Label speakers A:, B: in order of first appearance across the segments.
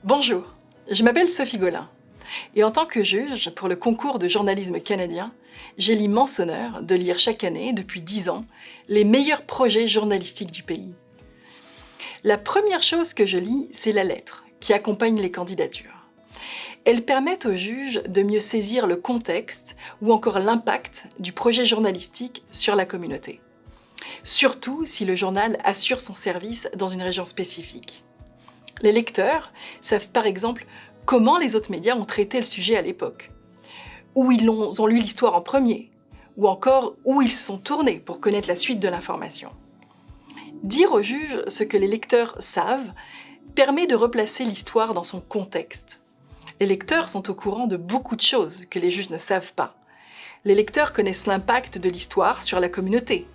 A: Bonjour, je m'appelle Sophie Gaulin et en tant que juge pour le concours de journalisme canadien, j'ai l'immense honneur de lire chaque année, depuis 10 ans, les meilleurs projets journalistiques du pays. La première chose que je lis, c'est la lettre qui accompagne les candidatures. Elles permettent aux juges de mieux saisir le contexte ou encore l'impact du projet journalistique sur la communauté. Surtout si le journal assure son service dans une région spécifique. Les lecteurs savent par exemple comment les autres médias ont traité le sujet à l'époque, où ils ont lu l'histoire en premier, ou encore où ils se sont tournés pour connaître la suite de l'information. Dire aux juges ce que les lecteurs savent permet de replacer l'histoire dans son contexte. Les lecteurs sont au courant de beaucoup de choses que les juges ne savent pas. Les lecteurs connaissent l'impact de l'histoire sur la communauté.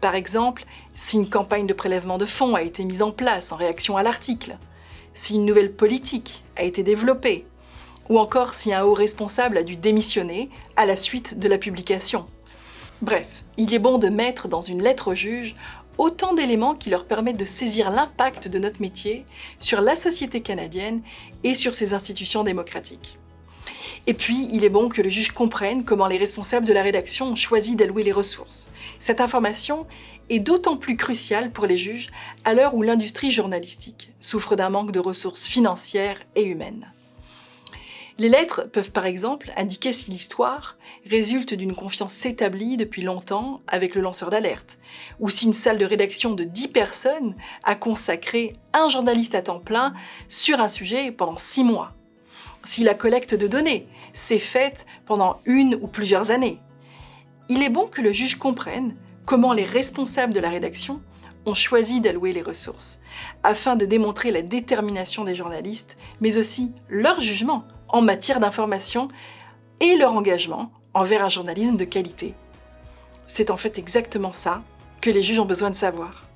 A: Par exemple, si une campagne de prélèvement de fonds a été mise en place en réaction à l'article, si une nouvelle politique a été développée, ou encore si un haut responsable a dû démissionner à la suite de la publication. Bref, il est bon de mettre dans une lettre au juge autant d'éléments qui leur permettent de saisir l'impact de notre métier sur la société canadienne et sur ses institutions démocratiques. Et puis, il est bon que le juge comprenne comment les responsables de la rédaction ont choisi d'allouer les ressources. Cette information est d'autant plus cruciale pour les juges à l'heure où l'industrie journalistique souffre d'un manque de ressources financières et humaines. Les lettres peuvent par exemple indiquer si l'histoire résulte d'une confiance établie depuis longtemps avec le lanceur d'alerte, ou si une salle de rédaction de 10 personnes a consacré un journaliste à temps plein sur un sujet pendant 6 mois. Si la collecte de données s'est faite pendant 1 ou plusieurs années. Il est bon que le juge comprenne comment les responsables de la rédaction ont choisi d'allouer les ressources, afin de démontrer la détermination des journalistes, mais aussi leur jugement en matière d'information et leur engagement envers un journalisme de qualité. C'est en fait exactement ça que les juges ont besoin de savoir.